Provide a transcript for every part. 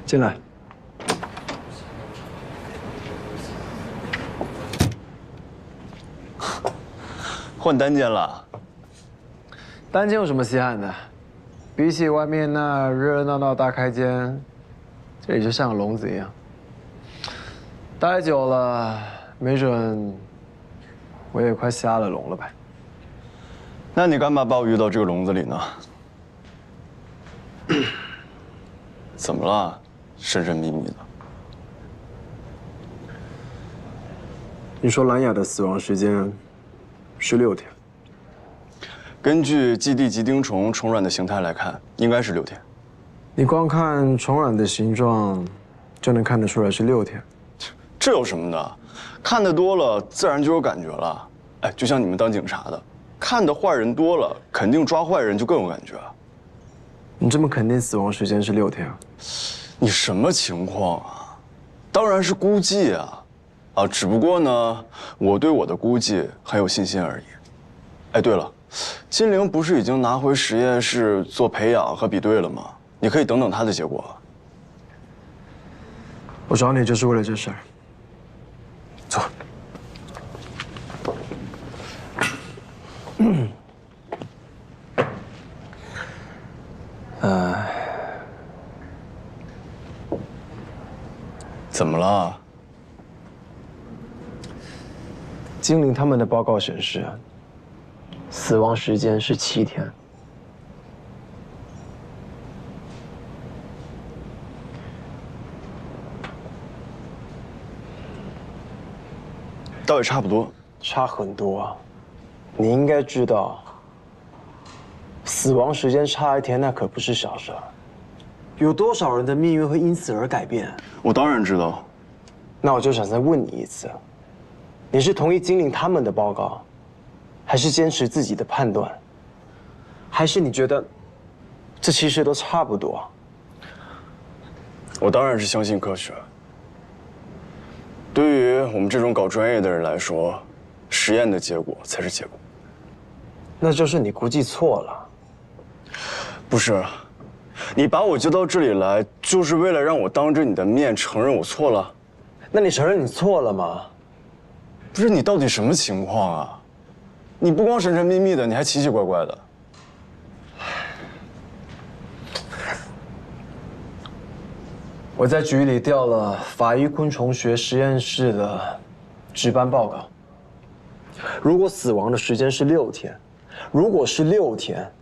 进来。换单间了？单间有什么稀罕的？比起外面那热热闹闹大开间，这里就像个笼子一样。待久了，没准我也快瞎了笼了吧？那你干嘛把我约到这个笼子里呢？怎么了？神神秘秘的。你说蓝雅的死亡时间是6天，根据基地吉丁虫虫卵的形态来看，应该是6天。你光看虫卵的形状，就能看得出来是6天。这有什么的？看得多了，自然就有感觉了。哎，就像你们当警察的，看的坏人多了，肯定抓坏人就更有感觉。你这么肯定死亡时间是6天啊？你什么情况啊？当然是估计啊。只不过呢，我对我的估计很有信心而已。哎，对了，金陵不是已经拿回实验室做培养和比对了吗？你可以等等他的结果。我找你就是为了这事儿。走。怎么了？精灵他们的报告显示，死亡时间是7天。倒也差不多。差很多啊！你应该知道，死亡时间差1天，那可不是小事儿。有多少人的命运会因此而改变？我当然知道。那我就想再问你一次，你是同意精灵他们的报告，还是坚持自己的判断？还是你觉得这其实都差不多？我当然是相信科学。对于我们这种搞专业的人来说，实验的结果才是结果。那就是你估计错了。不是，你把我叫到这里来，就是为了让我当着你的面承认我错了？那你承认你错了吗？不是，你到底什么情况啊？你不光神神秘秘的，你还奇奇怪怪的。我在局里调了法医昆虫学实验室的值班报告。如果死亡的时间是6天，如果是6天，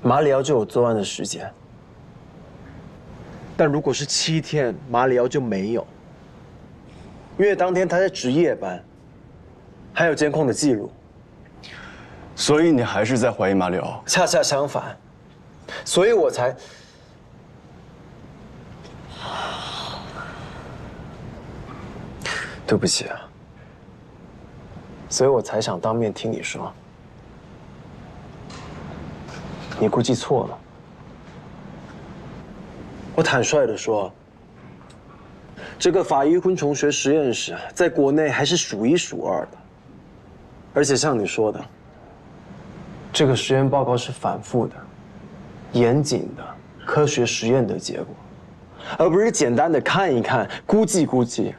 马里奥就有作案的时间。但如果是7天，马里奥就没有，因为当天他在值夜班，还有监控的记录。所以你还是在怀疑马里奥？恰恰相反，所以我才。对不起啊，所以我才想当面听你说，你估计错了。我坦率地说，这个法医昆虫学实验室在国内还是数1数2的，而且像你说的，这个实验报告是反复的、严谨的科学实验的结果，而不是简单的看一看、估计估计。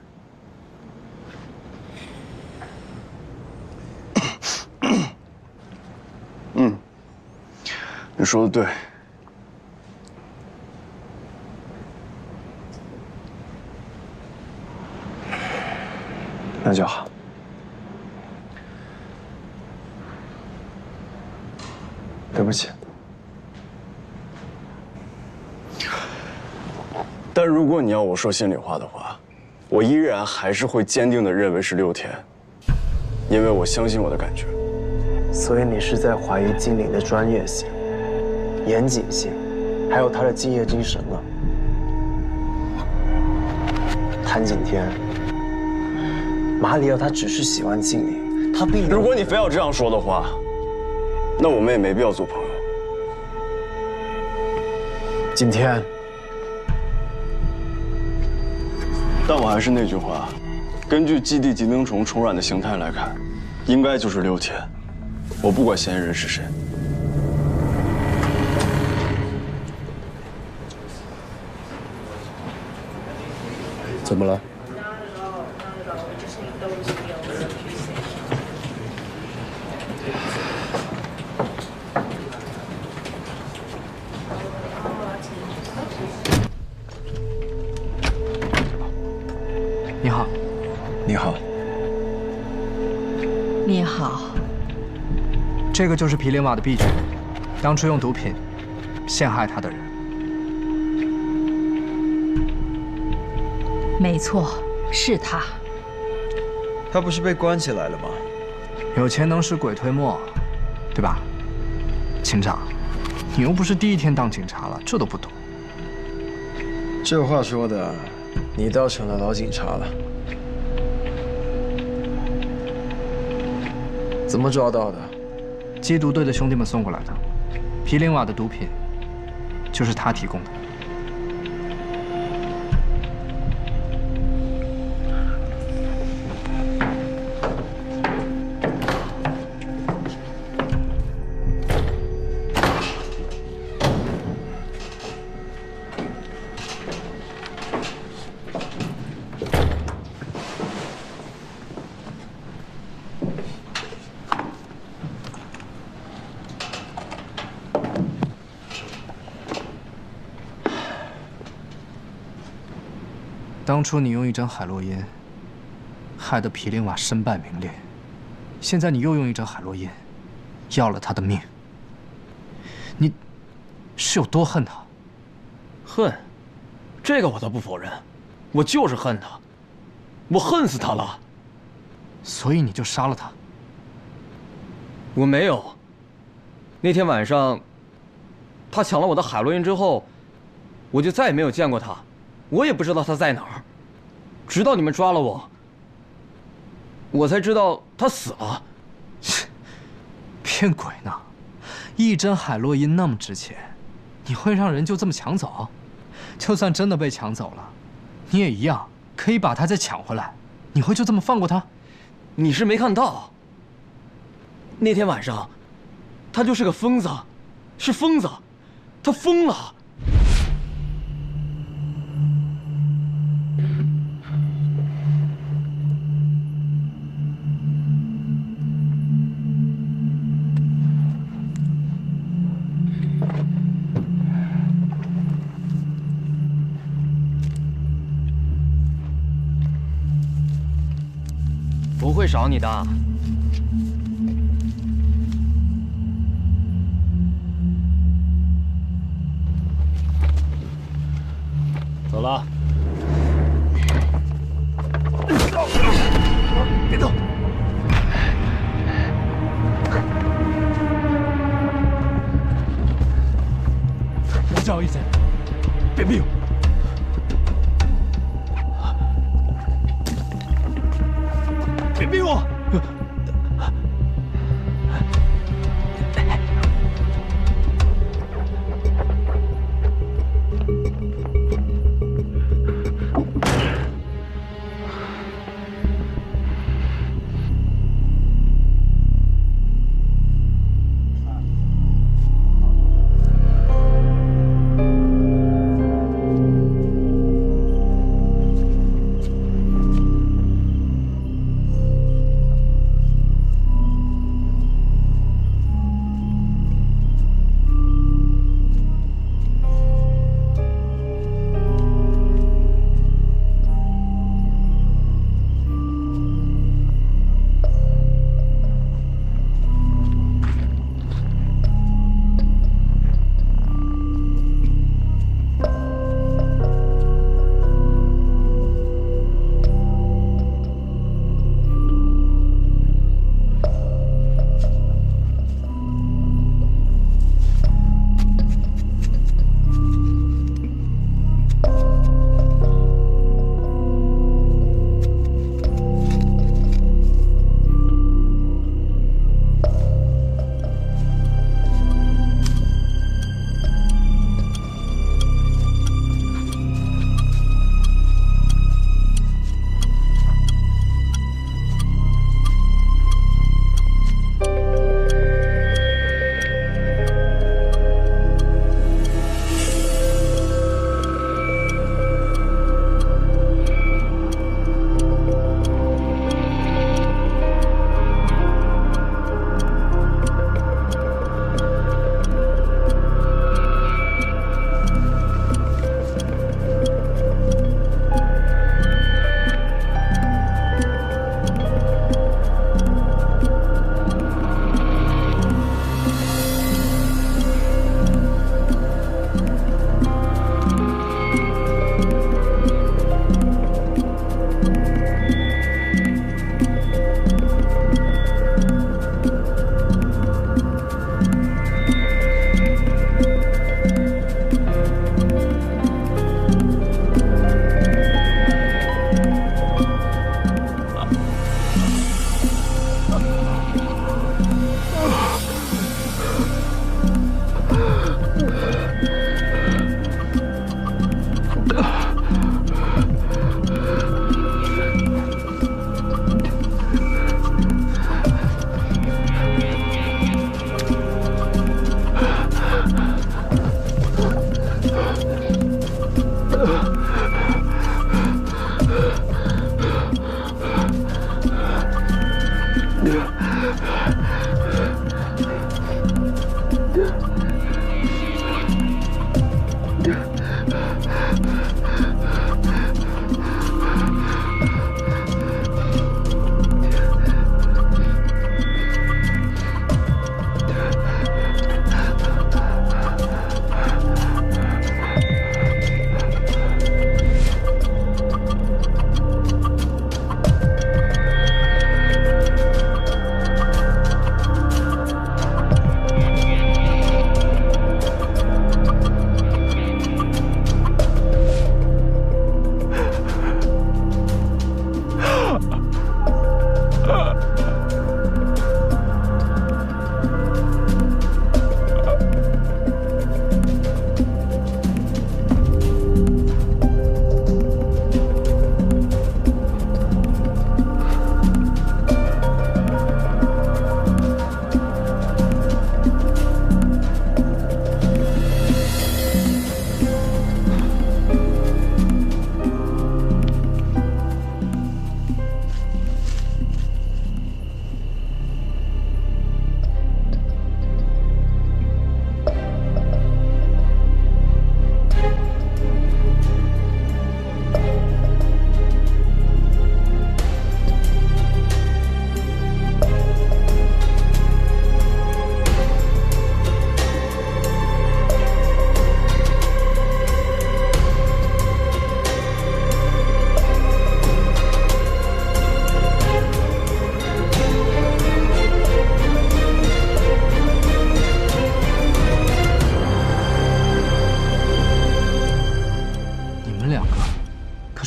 你说的对。那就好。对不起。但如果你要我说心里话的话，我依然还是会坚定地认为是6天，因为我相信我的感觉。所以你是在怀疑精灵的专业性、严谨性，还有他的敬业精神了。谭景天，马里奥他只是喜欢精灵，他并没有。如果你非要这样说的话，那我们也没必要做朋友。景天，但我还是那句话，根据基地吉丁虫虫卵的形态来看，应该就是6天。我不管嫌疑人是谁。怎么了？你好，你好，你好，这个就是皮林瓦的婢女，当初用毒品陷害他的人。没错，是他。他不是被关起来了吗？有钱能使鬼推磨，对吧？警长，你又不是第一天当警察了，这都不懂。这话说的，你倒成了老警察了。怎么抓到的？缉毒队的兄弟们送过来的。皮林瓦的毒品就是他提供的。当初你用一针海洛因，害得皮林瓦身败名裂，现在你又用一针海洛因，要了他的命。你是有多恨他？恨，这个我倒不否认，我就是恨他，我恨死他了。所以你就杀了他？我没有。那天晚上，他抢了我的海洛因之后，我就再也没有见过他。我也不知道他在哪儿，直到你们抓了我，我才知道他死了。骗鬼呢！一针海洛因那么值钱，你会让人就这么抢走？就算真的被抢走了，你也一样可以把他再抢回来。你会就这么放过他？你是没看到，那天晚上，他就是个疯子，是疯子，他疯了。不会少你的。走了。别动！不好意思，别逼我。别逼我！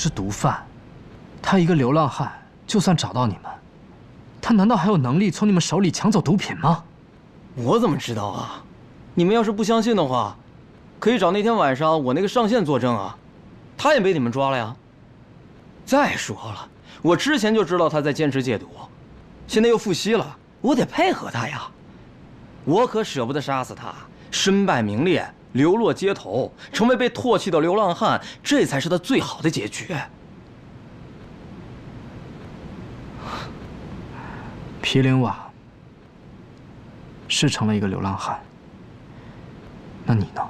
是毒贩，他一个流浪汉，就算找到你们，他难道还有能力从你们手里抢走毒品吗？我怎么知道啊？你们要是不相信的话，可以找那天晚上我那个上线作证啊，他也被你们抓了呀。再说了，我之前就知道他在坚持戒毒，现在又复吸了，我得配合他呀。我可舍不得杀死他，身败名裂，流落街头，成为被唾弃的流浪汉，这才是他最好的结局。毗陵瓦是成了一个流浪汉，那你呢？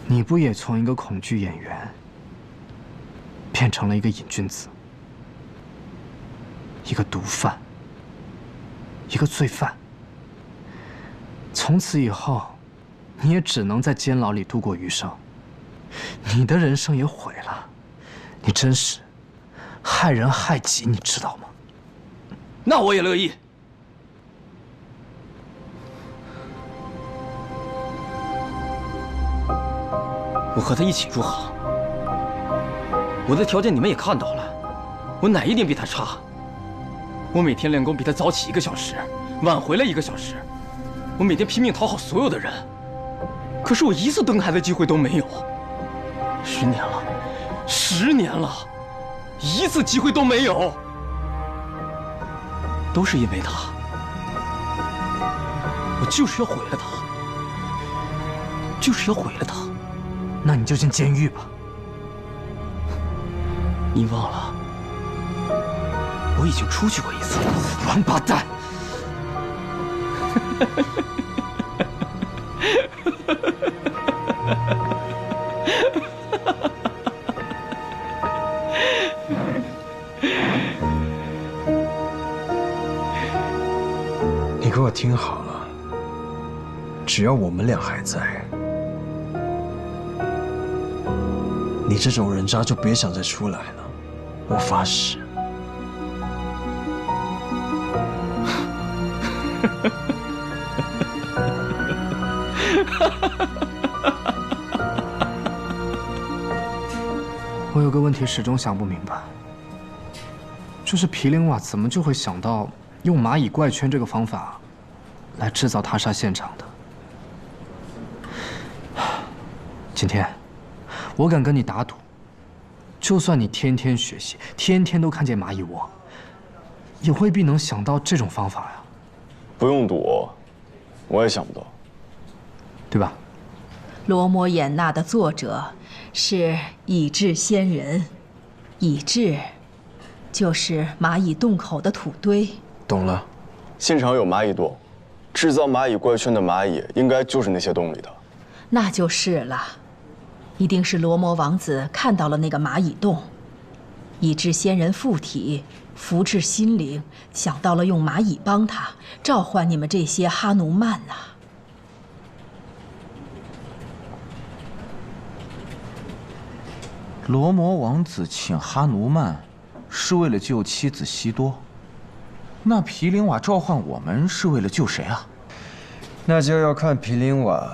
你不也从一个恐惧演员变成了一个瘾君子，一个毒贩，一个罪犯？从此以后，你也只能在监牢里度过余生，你的人生也毁了。你真是害人害己，你知道吗？那我也乐意。我和他一起住好，我的条件你们也看到了，我哪一点比他差？我每天练功比他早起1个小时，晚回来1个小时，我每天拼命讨好所有的人，可是我一次登台的机会都没有。10年了，10年了，一次机会都没有，都是因为他，我就是要毁了他，就是要毁了他。那你就进监狱吧。你忘了，我已经出去过1次了。王八蛋！你给我听好了，只要我们俩还在，你这种人渣就别想再出来了，我发誓。我有个问题始终想不明白，就是毗陵瓦怎么就会想到用蚂蚁怪圈这个方法来制造他杀现场的？今天，我敢跟你打赌，就算你天天学习，天天都看见蚂蚁窝，也未必能想到这种方法呀。不用赌，我也想不到，对吧？罗摩衍那的作者是已至仙人，已至就是蚂蚁洞口的土堆。懂了。现场有蚂蚁洞，制造蚂蚁怪圈的蚂蚁应该就是那些洞里的。那就是了，一定是罗摩王子看到了那个蚂蚁洞，已至仙人附体，福至心灵，想到了用蚂蚁帮他召唤你们这些哈奴曼呐。罗摩王子请哈奴曼，是为了救妻子西多。那毗陵瓦召唤我们是为了救谁啊？那就要看毗陵瓦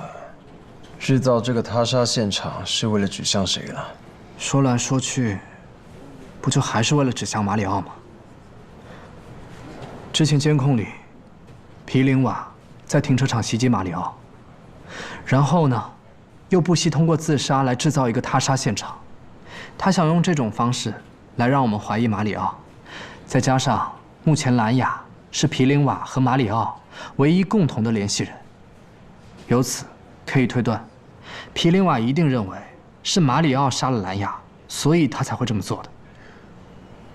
制造这个他杀现场是为了指向谁了。说来说去，不就还是为了指向马里奥吗？之前监控里，毗陵瓦在停车场袭击马里奥，然后呢，又不惜通过自杀来制造一个他杀现场。他想用这种方式来让我们怀疑马里奥，再加上目前兰雅是毗陵瓦和马里奥唯一共同的联系人，由此可以推断，毗陵瓦一定认为是马里奥杀了兰雅，所以他才会这么做的。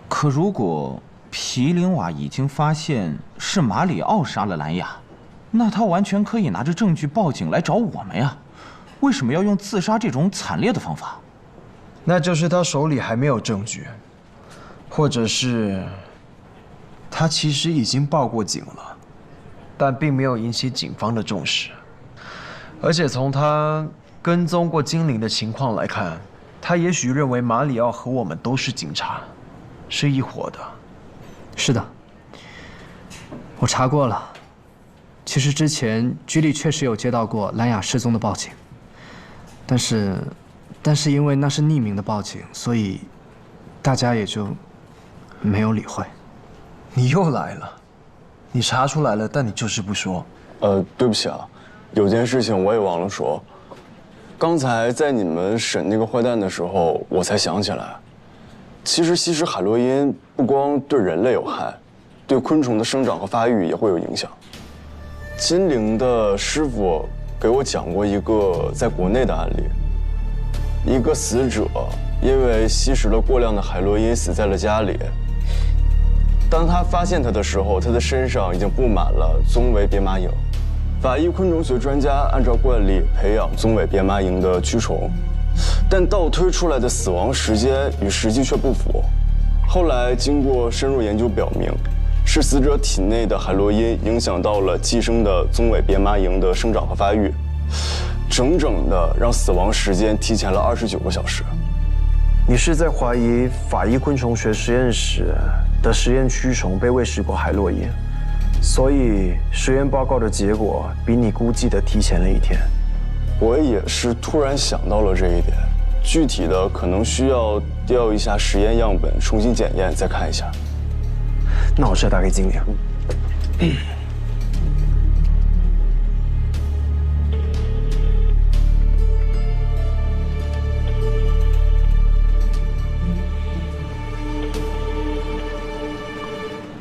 可如果毗陵瓦已经发现是马里奥杀了兰雅，那他完全可以拿着证据报警来找我们呀，为什么要用自杀这种惨烈的方法？那就是他手里还没有证据，或者是他其实已经报过警了，但并没有引起警方的重视。而且从他跟踪过精灵的情况来看，他也许认为马里奥和我们都是警察，是一伙的。是的，我查过了。其实之前局里确实有接到过兰雅失踪的报警，但是但是因为那是匿名的报警，所以大家也就没有理会。你又来了，你查出来了，但你就是不说。对不起啊，有件事情我也忘了说。刚才在你们审那个坏蛋的时候，我才想起来，其实吸食海洛因不光对人类有害，对昆虫的生长和发育也会有影响。金陵的师傅给我讲过一个在国内的案例，一个死者因为吸食了过量的海洛因死在了家里。当他发现他的时候，他的身上已经布满了棕尾扁马蝇。法医昆虫学专家按照惯例培养棕尾扁马蝇的蛆虫，但倒推出来的死亡时间与实际却不符。后来经过深入研究表明，是死者体内的海洛因影响到了寄生的棕尾扁马蝇的生长和发育，整整的让死亡时间提前了29个小时。你是在怀疑法医昆虫学实验室的实验蛆虫被喂食过海洛因，所以实验报告的结果比你估计的提前了1天。我也是突然想到了这一点，具体的可能需要调一下实验样本，重新检验再看一下。那我是打给经理。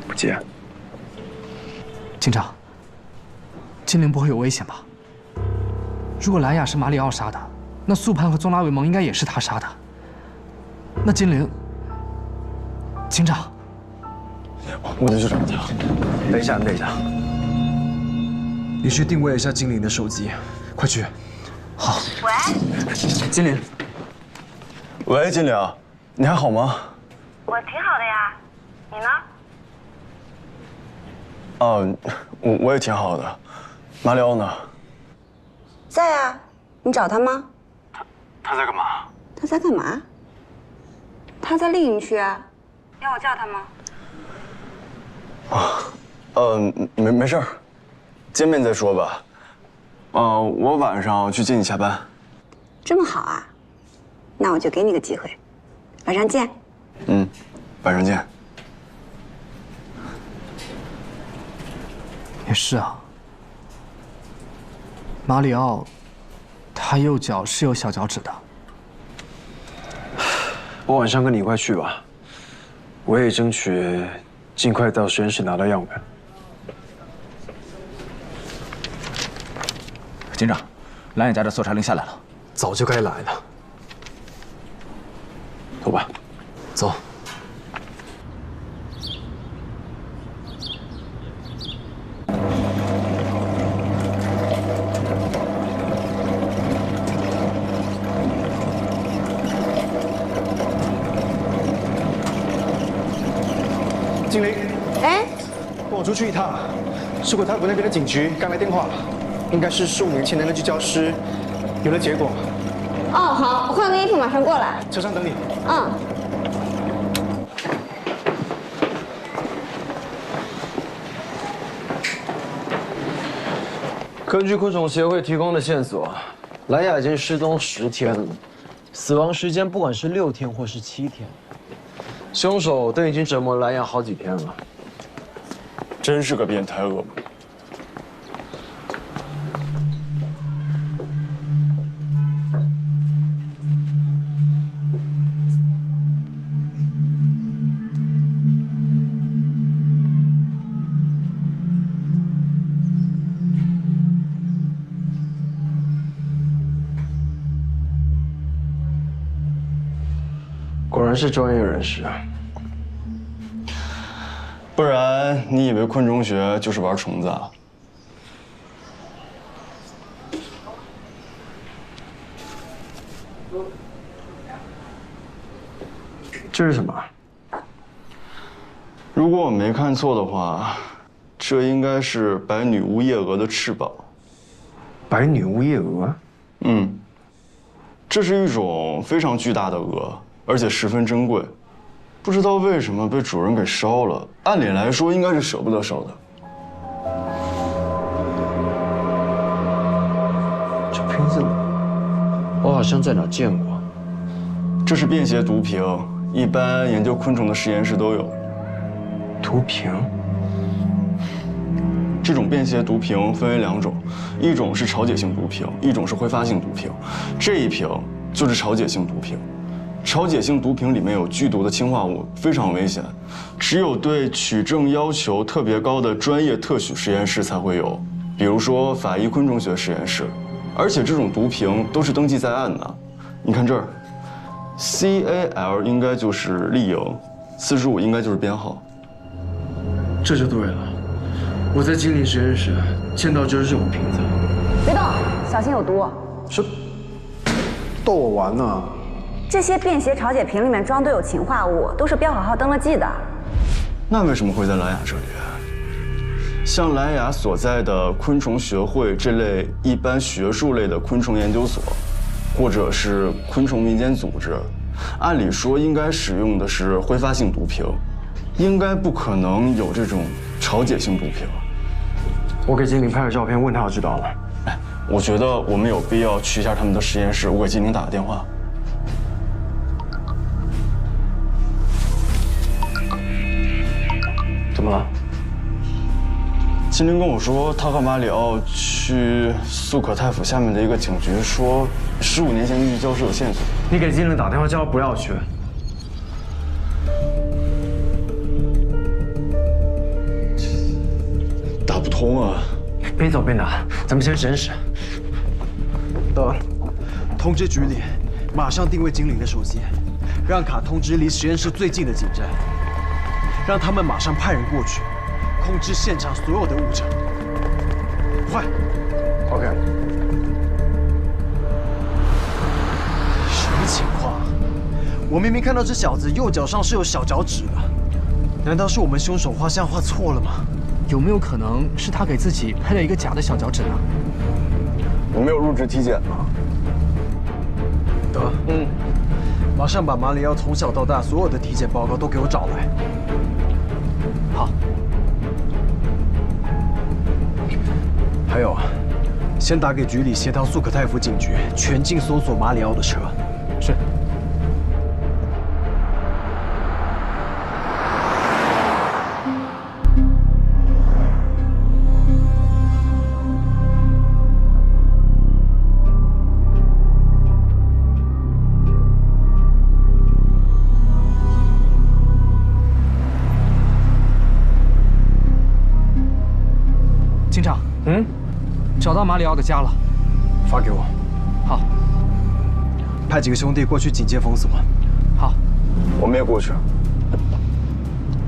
不接。警长，金陵不会有危险吧？如果兰雅是马里奥杀的，那素潘和宗拉维蒙应该也是他杀的。那金陵，警长，我得去找他。等一下，等一下，你去定位一下金陵的手机，快去。好。喂，金陵。喂，金陵，你还好吗？我挺好的呀，你呢？我也挺好的。马里奥呢？在啊，你找他吗？他在干嘛？他在干嘛？他在另一区啊，要我叫他吗？没事儿，见面再说吧。我晚上去接你下班。这么好啊，那我就给你个机会，晚上见。晚上见。也是啊，马里奥，他右脚是有小脚趾的。我晚上跟你一块去吧，我也争取尽快到实验室拿到样本。警长，兰雅家的搜查令下来了。早就该来了。走吧，走。经理，哎，跟我出去一趟。是鬼滩谷那边的警局刚来电话，应该是15年前的那具焦尸有了结果。哦，好，换个衣服，马上过来。车上等你。根据昆虫协会提供的线索，兰雅已经失踪10天了，死亡时间不管是6天或是7天，凶手都已经折磨兰雅好几天了。真是个变态恶魔。果然是专业人士啊！不然你以为昆虫学就是玩虫子啊？这是什么？如果我没看错的话，这应该是白女巫夜蛾的翅膀。白女巫夜蛾？这是一种非常巨大的蛾，而且十分珍贵。不知道为什么被主人给烧了，按理来说应该是舍不得烧的。这瓶子我好像在哪见过。这是便携毒瓶，一般研究昆虫的实验室都有。毒瓶？这种便携毒瓶分为2种，一种是潮解性毒瓶，一种是挥发性毒瓶。这一瓶就是潮解性毒瓶。潮解性毒瓶里面有剧毒的氰化物，非常危险，只有对取证要求特别高的专业特许实验室才会有，比如说法医昆虫学实验室。而且这种毒瓶都是登记在案的，你看这儿 ，CAL 应该就是丽莹，45应该就是编号。这就对了，我在精灵实验室见到就是这种瓶子。别动，小心有毒。是逗我玩呢？这些便携潮解瓶里面装都有氰化物，都是标好号登了记的。那为什么会在蓝雅这里？像蓝雅所在的昆虫学会这类一般学术类的昆虫研究所，或者是昆虫民间组织，按理说应该使用的是挥发性毒瓶，应该不可能有这种潮解性毒瓶。我给精灵拍了照片，问他就知道了。哎，我觉得我们有必要去一下他们的实验室，我给精灵打个电话。怎么了？精灵跟我说，他和马里奥去素可泰府下面的一个警局，说15年前的女教师有线索。你给精灵打电话，叫他不要去。打不通啊！边走边打，咱们先实验室。得，通知局里，马上定位精灵的手机，让卡通知离实验室最近的警站，让他们马上派人过去。控制现场所有的物证，快 ！OK。什么情况？我明明看到这小子右脚上是有小脚趾的，难道是我们凶手画像画错了吗？有没有可能是他给自己配了一个假的小脚趾呢？我没有入职体检吗？得，马上把马里奥从小到大所有的体检报告都给我找来。好。还有，先打给局里协调素可泰府警局，全境搜索马里奥的车。是。警长，找到马里奥的家了，发给我。好，派几个兄弟过去警戒封锁。好，我们也过去。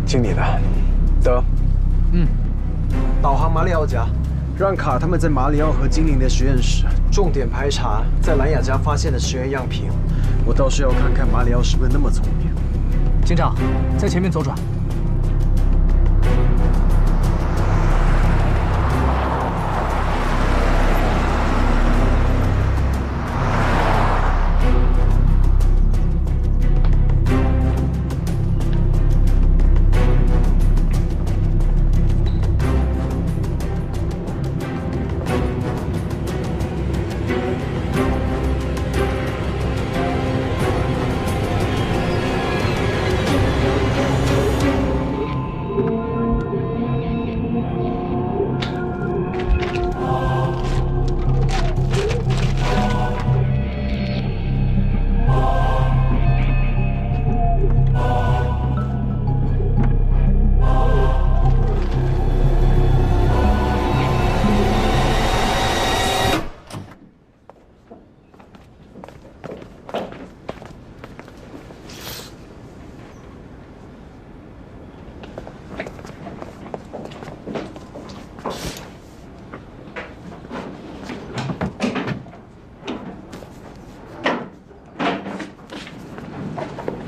听你的。得。导航马里奥家，让卡他们在马里奥和精灵的实验室重点排查在兰雅家发现的实验样品。我倒是要看看马里奥是不是那么聪明。警长，在前面左转。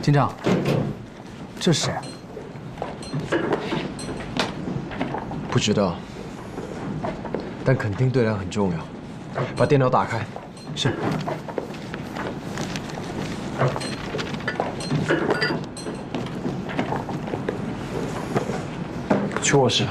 警长，这是谁啊？不知道，但肯定对他很重要。把电脑打开。是。去卧室。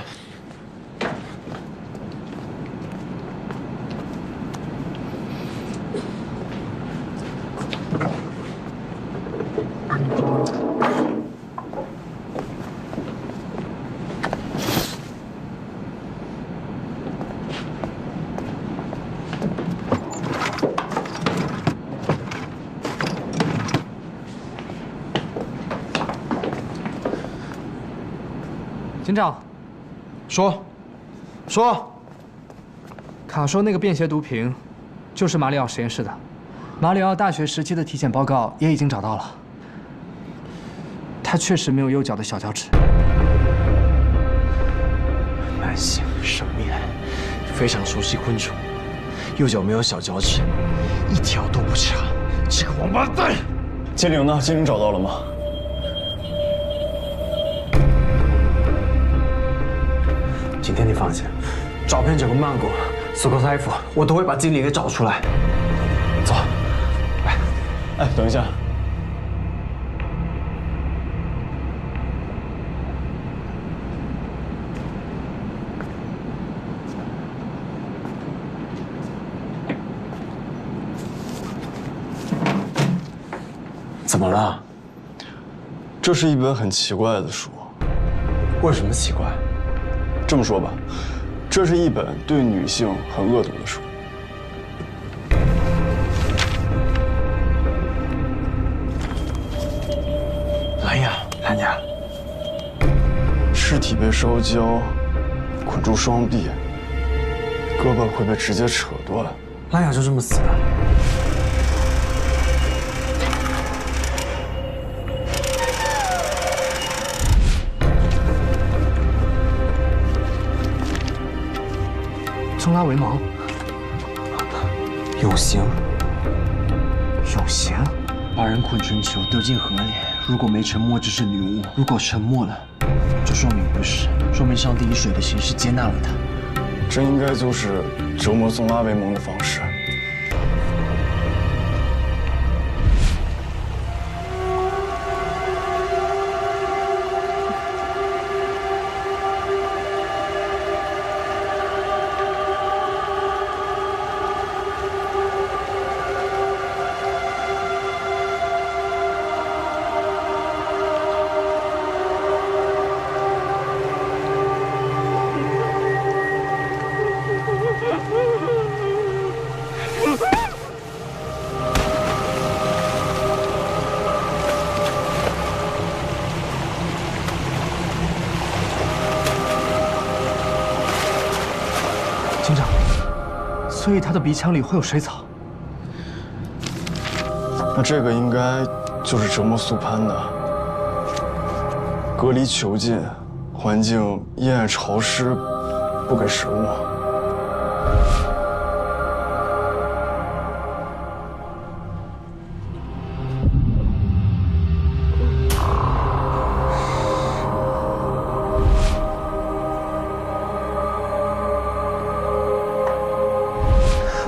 警长，说，卡说那个便携毒瓶，就是马里奥实验室的。马里奥大学时期的体检报告也已经找到了，他确实没有右脚的小脚趾。慢性生命，非常熟悉昆虫，右脚没有小脚趾，一条都不差。这个王八蛋！金灵呢？金灵找到了吗？今天你放心，照片整个曼谷、苏克泰夫，我都会把精灵给找出来。走，来。哎，等一下。怎么了？这是一本很奇怪的书。为什么奇怪？这么说吧，这是一本对女性很恶毒的书。蓝雅，尸体被烧焦，捆住双臂，胳膊会被直接扯断。蓝雅就这么死的？从拉为毛，永刑，永刑，把人捆成球丢进河里，如果没沉没就是女巫，如果沉没了，就说明不是，说明上帝以水的形式接纳了她。这应该就是折磨宋拉维蒙的方式。警长，所以他的鼻腔里会有水草。那这个应该就是折磨苏潘的。隔离囚禁，环境阴暗潮湿，不给食物。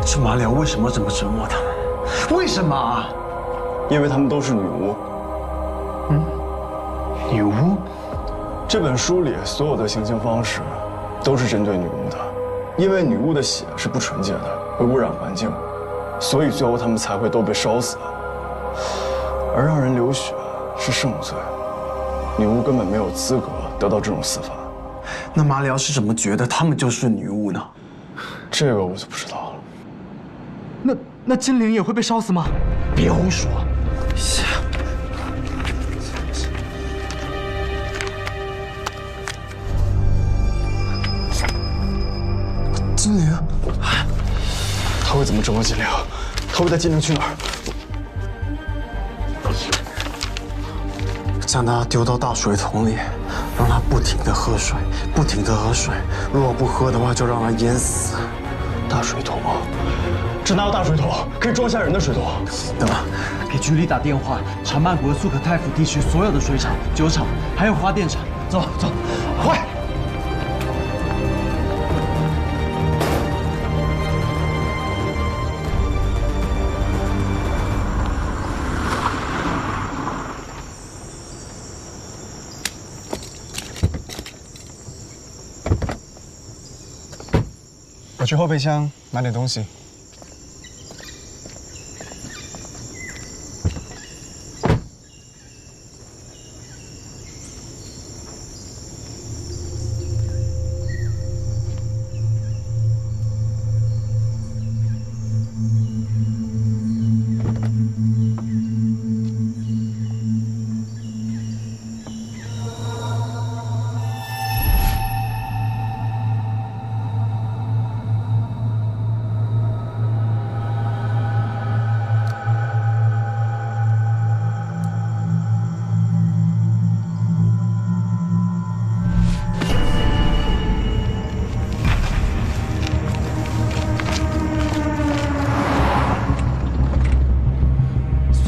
这马里奥为什么这么折磨他们？为什么啊？因为他们都是女巫。女巫？这本书里所有的行刑方式，都是针对女巫的。因为女巫的血是不纯洁的，会污染环境，所以最后他们才会都被烧死。而让人流血是圣罪，女巫根本没有资格得到这种司法。那马里奥是怎么觉得他们就是女巫呢？这个我就不知道了。那精灵也会被烧死吗？别胡说！精灵，他会怎么折磨精灵？他会带精灵去哪儿？将他丢到大水桶里，让他不停地喝水，不停地喝水。如果不喝的话，就让他淹死。大水桶。这哪有大水桶？可以装下人的水桶。等等，给局里打电话，查曼谷和苏可泰夫地区所有的水厂、酒厂，还有发电厂。走，快！我去后备箱拿点东西。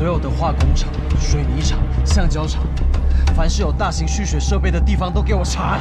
所有的化工厂、水泥厂、橡胶厂，凡是有大型蓄水设备的地方都给我查。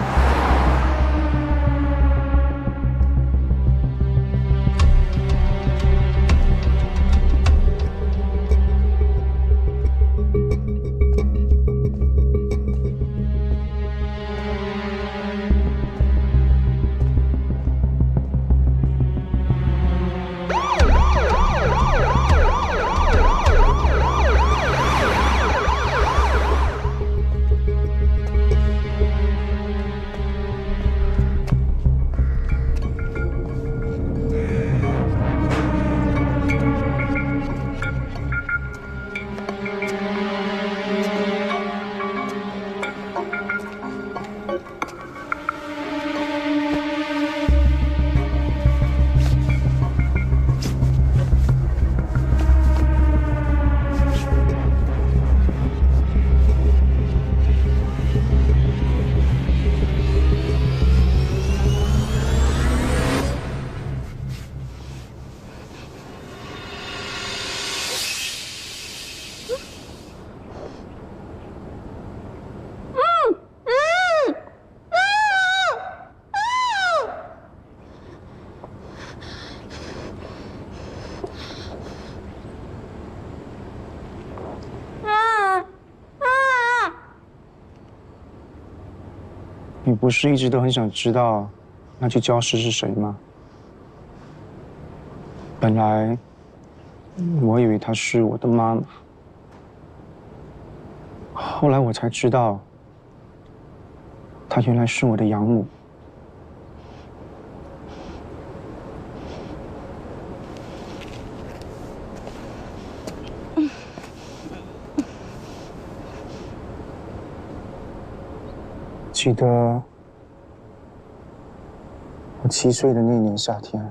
你不是一直都很想知道那具焦尸是谁吗？本来我以为她是我的妈妈，后来我才知道，她原来是我的养母。记得我7岁的那年夏天，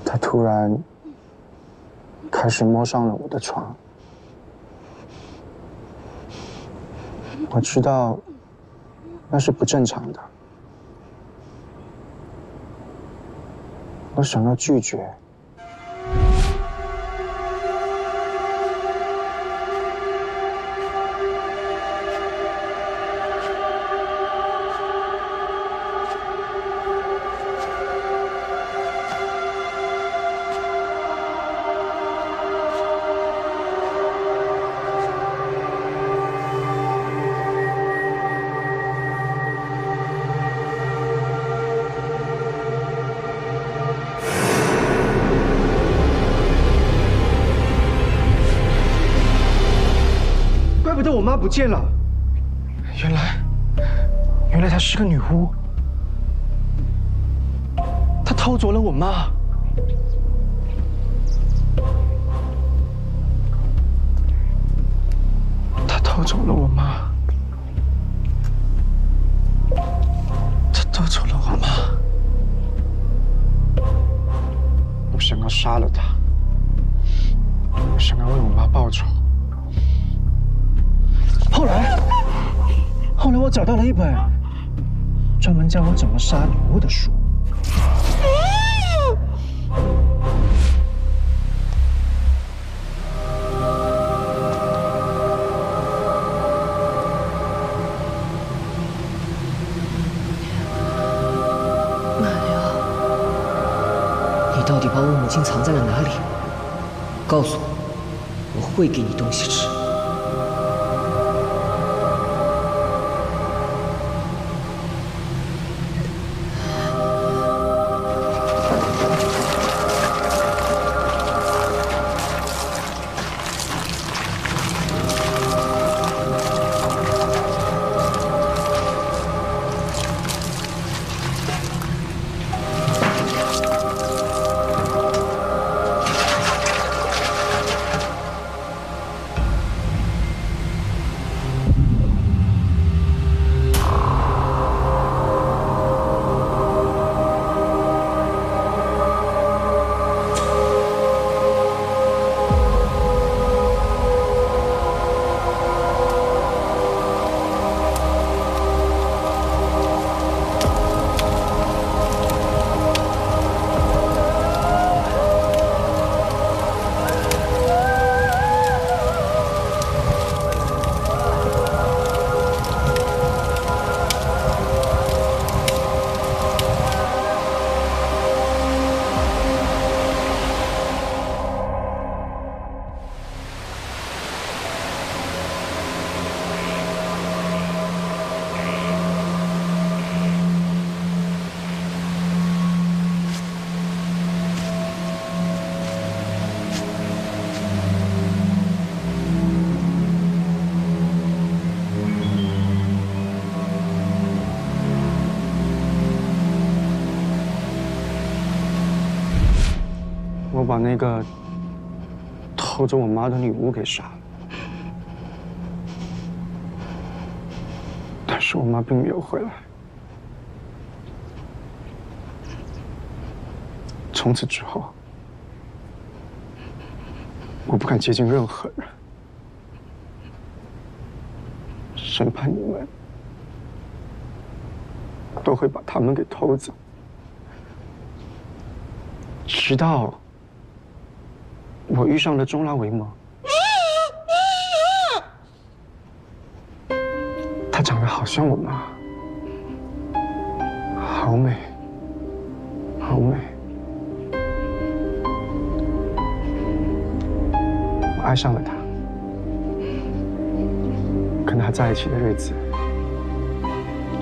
他突然开始摸上了我的床。我知道那是不正常的，我想要拒绝。怪不得我妈不见了，原来她是个女巫，她偷走了我妈。她偷走了我妈，她偷走了我妈。我想要杀了她，我想要为我妈报仇。后来我找到了一本专门教我怎么杀女巫的书。马良，你到底把我母亲藏在了哪里？告诉我，我会给你东西吃。我把那个偷走我妈的女巫给杀了，但是我妈并没有回来。从此之后，我不敢接近任何人，生怕你们都会把他们给偷走。直到我遇上了钟拉维蒙，她长得好像我妈，好美，好美。我爱上了她，跟她在一起的日子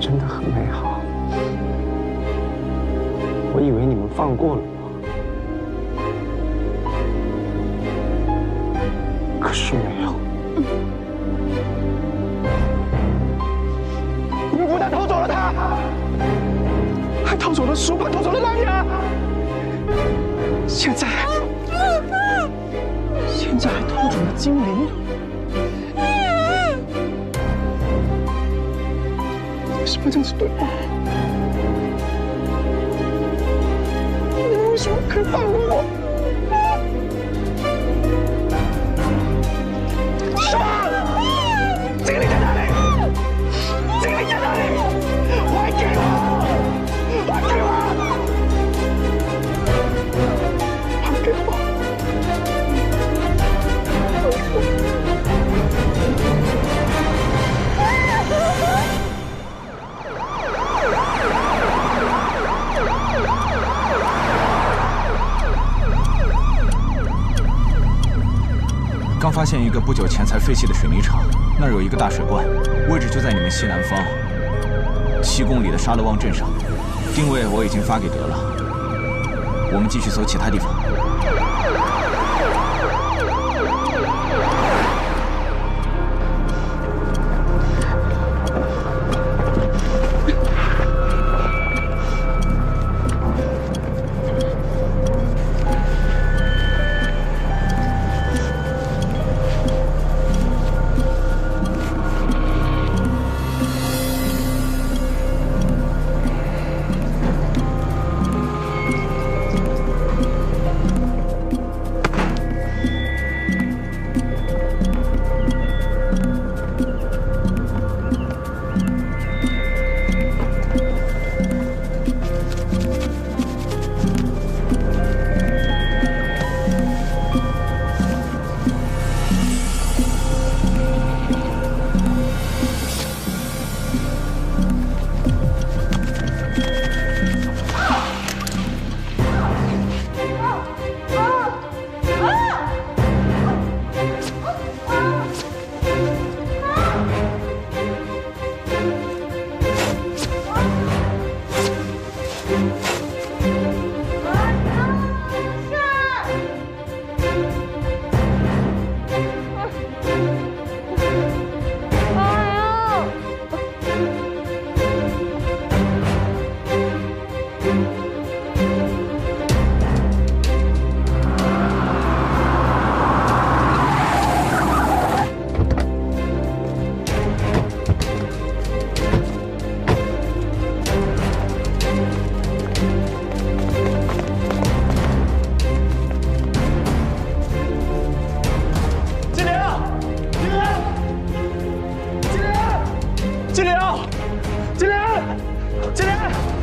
真的很美好。我以为你们放过了我。可是没有，你们不但偷走了他，还偷走了书本，偷走了蓝牙，现在还偷走了精灵。为什么这样子对我？你们为什么可以放过我？精灵在哪里？精灵在哪里？还给我！还给我！还给我！刚发现一个不久前才废弃的水泥厂，那儿有一个大水罐，位置就在你们西南方7公里的沙勒旺镇上。定位我已经发给德了，我们继续走其他地方。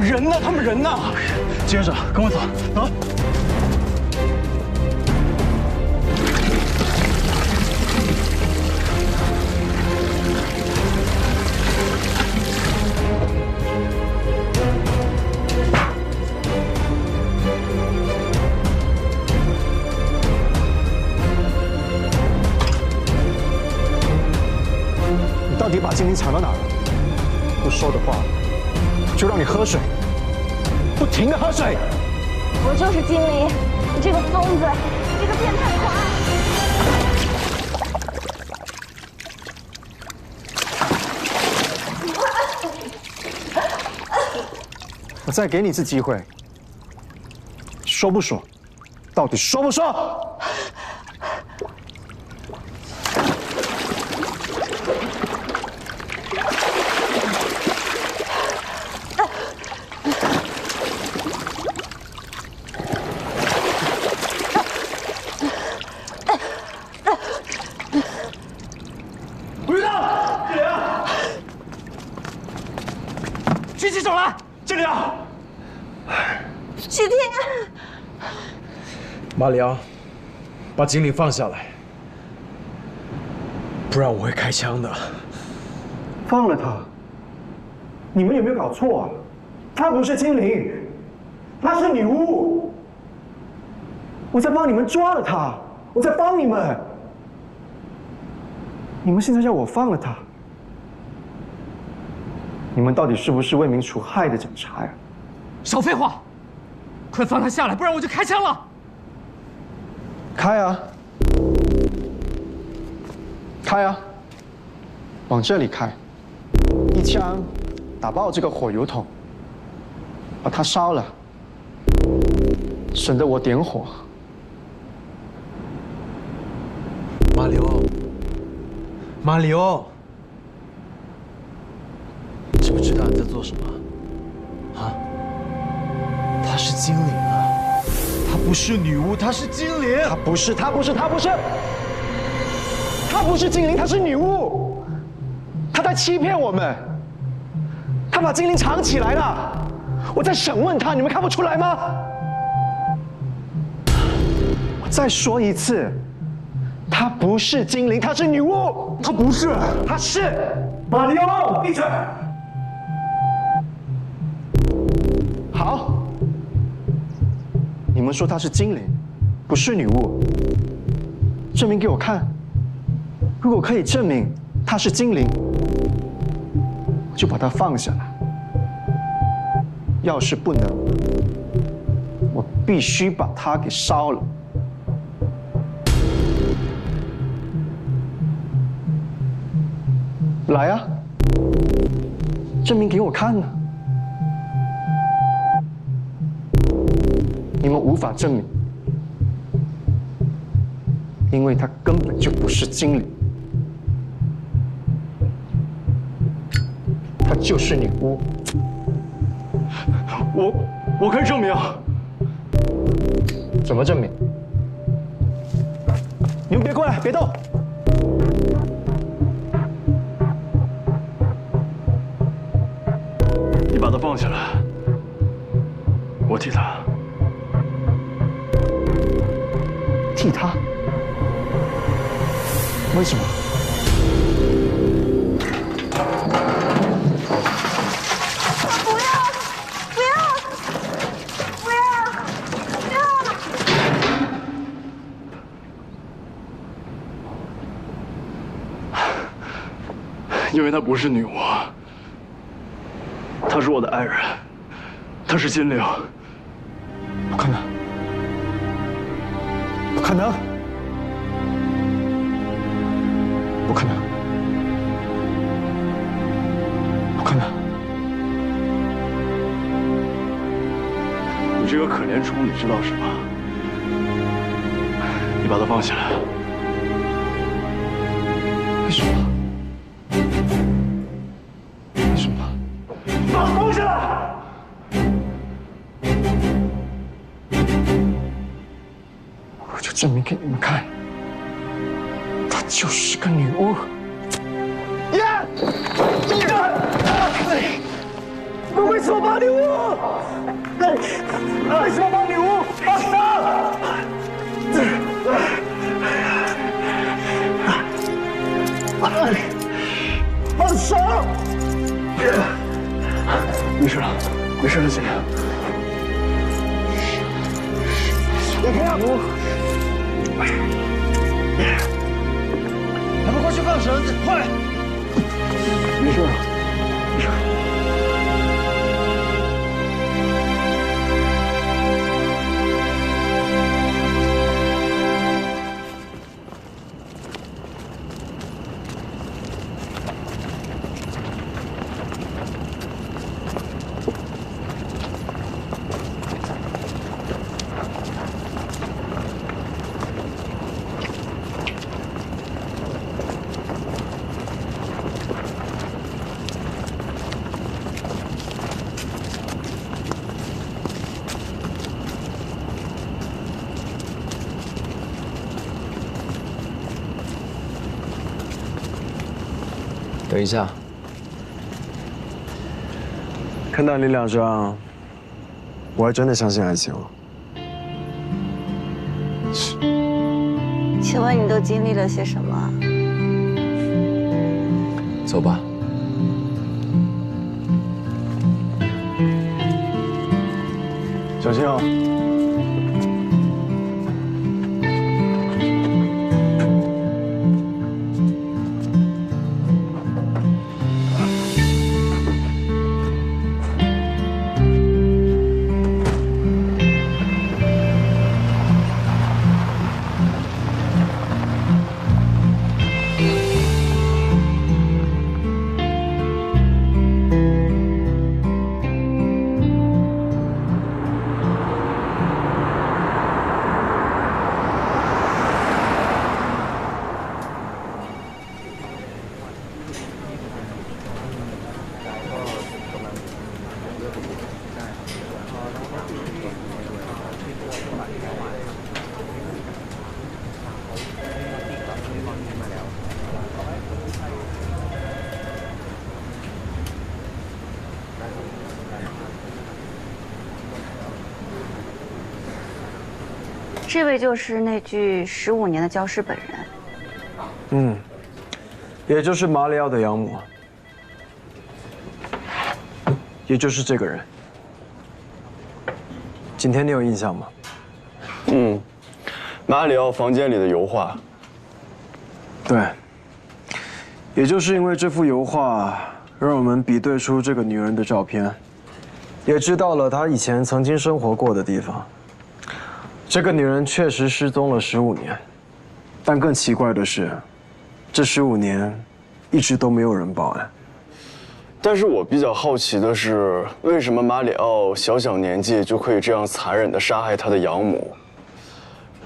人呢？他们人呢？接着跟我走，走。你到底把精灵藏到哪儿了？不说的话，就让你喝水。 不停地喝水。我就是精灵，你这个疯子，这个变态狂！我再给你一次机会，说不说？到底说不说？不知道，这里啊！举起手来，这里啊！许天，马里奥，把精灵放下来，不然我会开枪的。放了他！你们有没有搞错啊？她不是精灵，她是女巫。我在帮你们抓了她，我在帮你们。你们现在要我放了她，你们到底是不是为民除害的警察呀？少废话，快放他下来，不然我就开枪了。开啊！开啊！往这里开，一枪打爆这个火油桶，把它烧了，省得我点火。马里奥，马里奥，你知不知道你在做什么？啊？她是精灵啊，她不是女巫，她是精灵。她不是，她不是，她不是，她不是精灵，她是女巫。她在欺骗我们，她把精灵藏起来了。我在审问她，你们看不出来吗？我再说一次。她不是精灵，她是女巫。她不是，她是。马里奥，闭嘴！好，你们说她是精灵，不是女巫，证明给我看。如果可以证明她是精灵，我就把她放下来。要是不能，我必须把她给烧了。来啊，证明给我看呢。你们无法证明，因为她根本就不是精灵，她就是女巫。我可以证明。怎么证明？你们别过来，别动！你把他放下来，我替他。替他？为什么？不要！不要！不要！不要！因为她不是女巫，她是我的爱人，她是精灵。不可能！不可能！不可能！不可能！你这个可怜虫，你知道什么？你把它放下来。为什么？为什么？把它放下来！我就证明给你们看，她就是个女巫。呀！你为什么帮女巫？为什么帮女巫？放手！放手！没事了，没事了，精灵。你不要哭！咱们过去放绳子，快！没事了，没事。等一下，看到你两张，我还真的相信爱情了。请问你都经历了些什么？走吧。小心哦。这位就是那具15年的焦尸本人。嗯，也就是马里奥的养母，也就是这个人。景天，你有印象吗？嗯，马里奥房间里的油画。对，也就是因为这幅油画，让我们比对出这个女人的照片，也知道了她以前曾经生活过的地方。这个女人确实失踪了15年，但更奇怪的是，这15年一直都没有人报案。但是我比较好奇的是，为什么马里奥小年纪就可以这样残忍地杀害他的养母，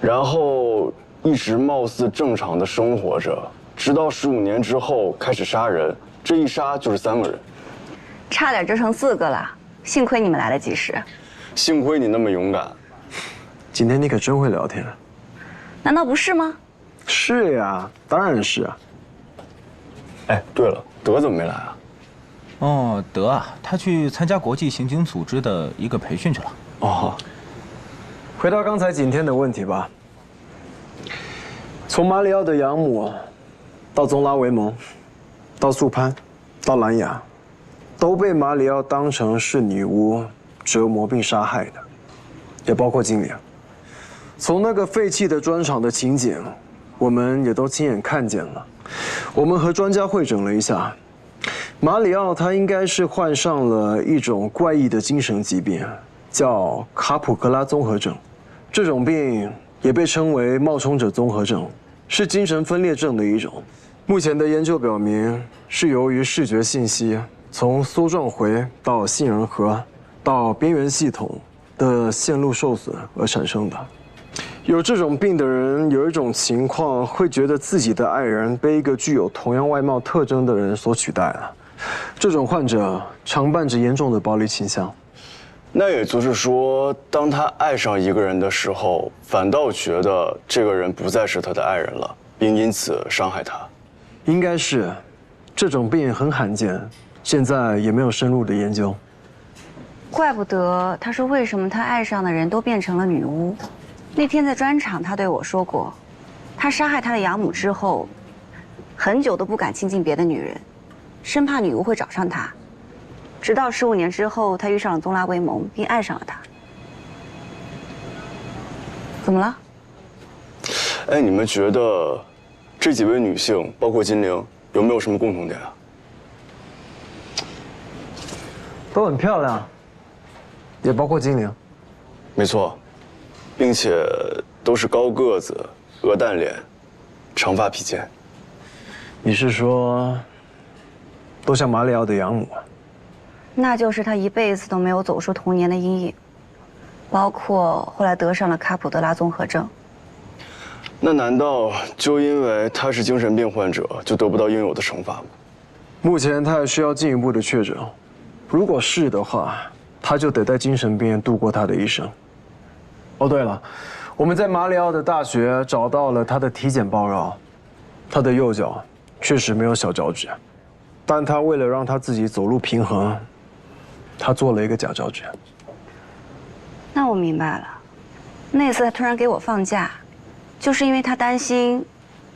然后一直貌似正常的生活着，直到15年之后开始杀人，这一杀就是3个人，差点就成4个了，幸亏你们来得及时。幸亏你那么勇敢。今天你可真会聊天，难道不是吗？是呀，当然是啊。哎，对了，德怎么没来啊？哦，德啊，他去参加国际刑警组织的一个培训去了。哦，回到刚才景天的问题吧。从马里奥的养母，到宗拉维蒙，到素潘，到兰雅，都被马里奥当成是女巫折磨并杀害的，也包括精灵。从那个废弃的砖厂的情景，我们也都亲眼看见了。我们和专家会诊了一下，马里奥他应该是患上了一种怪异的精神疾病，叫卡普格拉综合症。这种病也被称为冒充者综合症，是精神分裂症的一种。目前的研究表明，是由于视觉信息从梭状回到杏仁核到边缘系统的线路受损而产生的。有这种病的人有一种情况，会觉得自己的爱人被一个具有同样外貌特征的人所取代了。这种患者常伴着严重的暴力倾向。那也就是说，当他爱上一个人的时候，反倒觉得这个人不再是他的爱人了，并因此伤害他。应该是，这种病很罕见，现在也没有深入的研究。怪不得他说为什么他爱上的人都变成了女巫。那天在砖厂，他对我说过，他杀害他的养母之后，很久都不敢亲近别的女人，生怕女巫会找上他。直到15年之后，他遇上了宗拉维蒙，并爱上了他。怎么了？哎，你们觉得这几位女性，包括金玲，有没有什么共同点啊？都很漂亮，也包括金玲。没错，并且都是高个子、鹅蛋脸、长发披肩。你是说，都像马里奥的养母？那就是他一辈子都没有走出童年的阴影，包括后来得上了卡普德拉综合症。那难道就因为他是精神病患者，就得不到应有的惩罚吗？目前他还需要进一步的确诊，如果是的话，他就得在精神病院度过他的一生。哦，对了，我们在马里奥的大学找到了他的体检报告，他的右脚确实没有小脚趾。但他为了让他自己走路平衡，他做了一个假交卷。那我明白了，那次他突然给我放假，就是因为他担心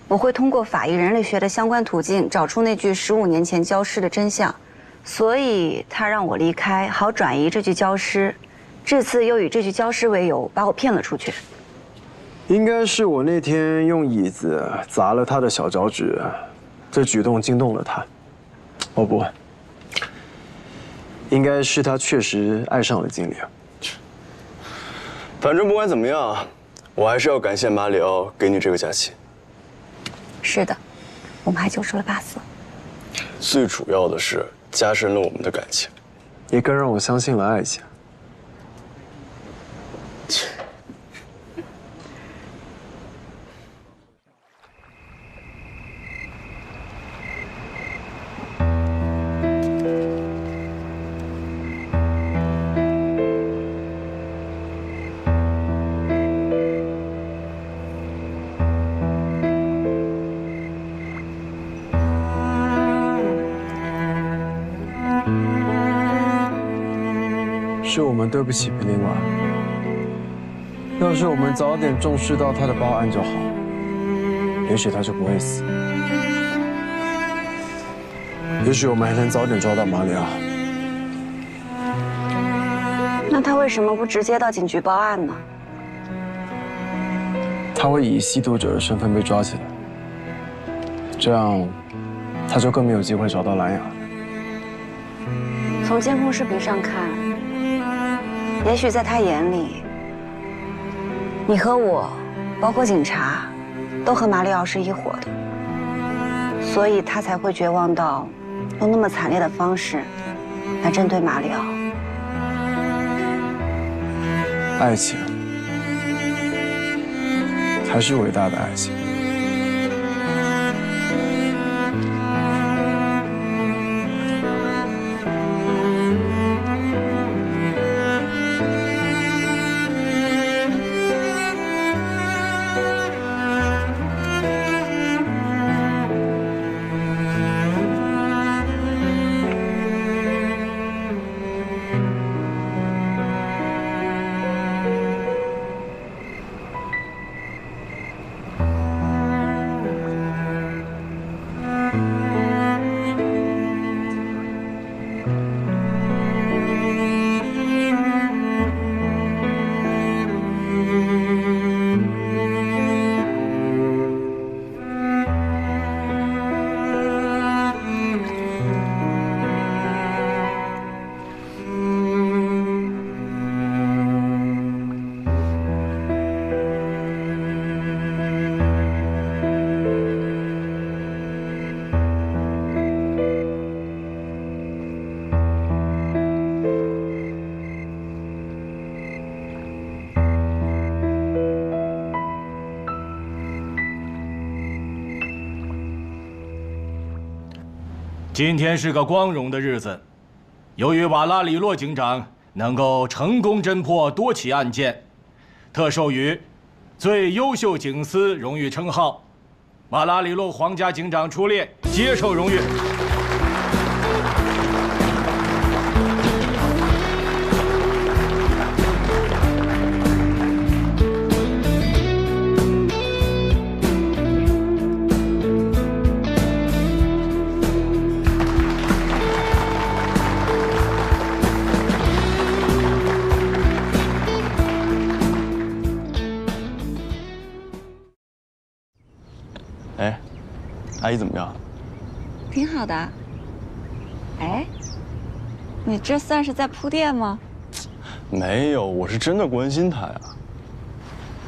我会通过法医人类学的相关途径找出那具15年前焦尸的真相，所以他让我离开，好转移这具焦尸。这次又以这具焦尸为由把我骗了出去。应该是我那天用椅子砸了他的小脚趾，这举动惊动了他。哦不，应该是他确实爱上了精灵。反正不管怎么样，我还是要感谢马里奥给你这个假期。是的，我们还揪出了8次。最主要的是加深了我们的感情，也更让我相信了爱情。是我们对不起皮林瓦。要是我们早点重视到他的报案就好，也许他就不会死。也许我们还能早点抓到马里奥。那他为什么不直接到警局报案呢？他会以吸毒者的身份被抓起来，这样他就更没有机会找到蓝雅。从监控视频上看，也许在他眼里，你和我，包括警察，都和马里奥是一伙的，所以他才会绝望到用那么惨烈的方式来针对马里奥。爱情才是伟大的爱情。今天是个光荣的日子，由于瓦拉里洛警长能够成功侦破多起案件，特授予最优秀警司荣誉称号。瓦拉里洛皇家警长出列，接受荣誉。阿姨怎么样？挺好的。哎，你这算是在铺垫吗？没有，我是真的关心她呀。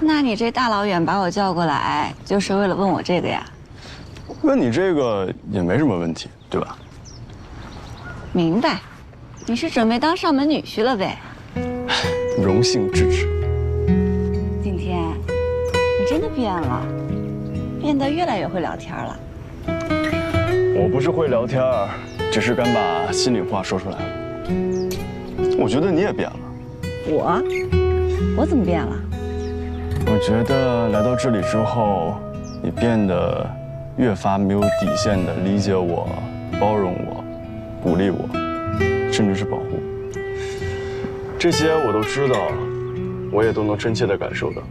那你这大老远把我叫过来，就是为了问我这个呀？问你这个也没什么问题，对吧？明白，你是准备当上门女婿了呗？荣幸支持。景天，你真的变了，变得越来越会聊天了。我不是会聊天，只是敢把心里话说出来了。我觉得你也变了。我怎么变了？我觉得来到这里之后，你变得越发没有底线的理解我包容我、鼓励我，甚至是保护我。这些我都知道，我也都能真切地感受到。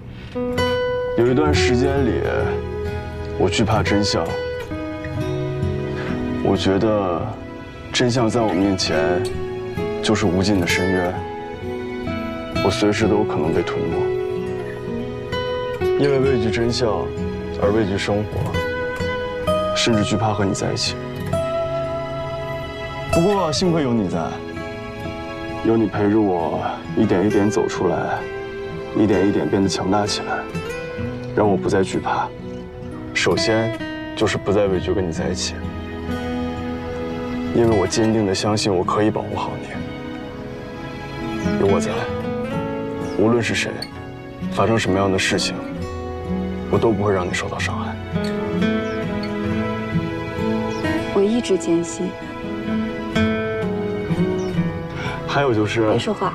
有一段时间里，我惧怕真相，我觉得真相在我面前就是无尽的深渊，我随时都有可能被吞没。因为畏惧真相而畏惧生活，甚至惧怕和你在一起。不过幸亏有你在，有你陪着我一点一点走出来，一点一点变得强大起来，让我不再惧怕。首先就是不再畏惧跟你在一起，因为我坚定地相信我可以保护好你。有我在，无论是谁，发生什么样的事情，我都不会让你受到伤害。我一直坚信。还有就是，别说话，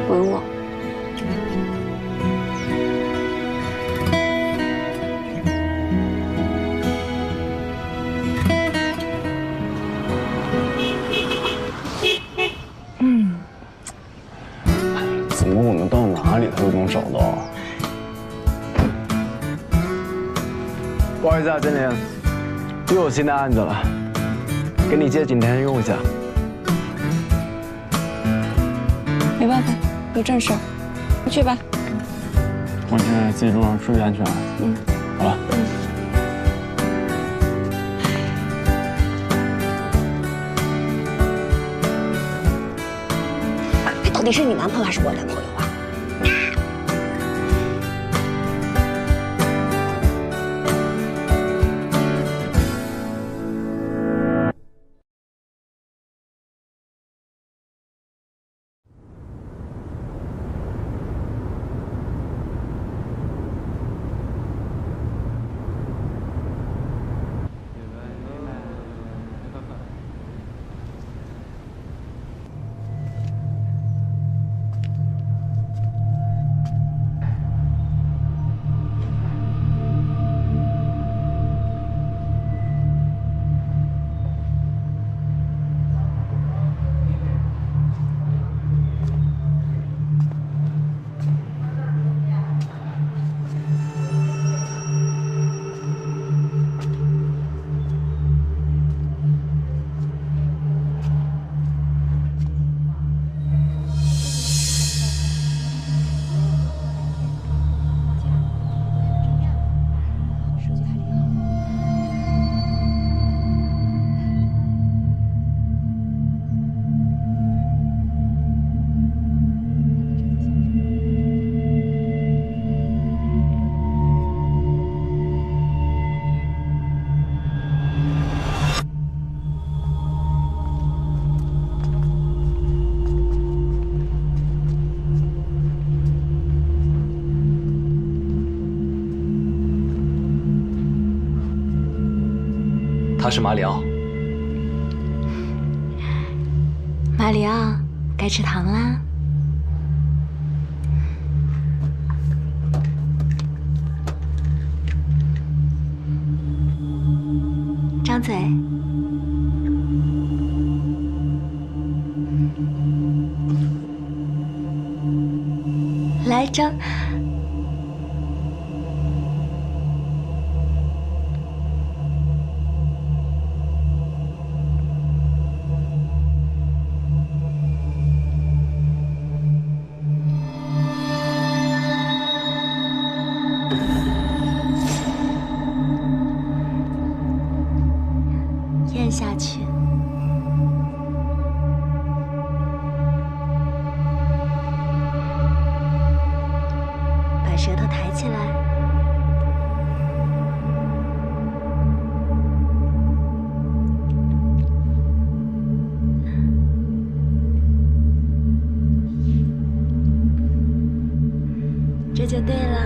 吻我。怎么我们到哪里他都能找到？不好意思啊，经理，又有新的案子了，给你借几天用一下。没办法，有正事儿，你去吧。我现在自己路上注意安全啊。嗯，好了。他到底是你男朋友还是我男朋友啊？他是马里奥。马里奥，该吃糖啦。张嘴。来，张。咽下去，把舌头抬起来，这就对了。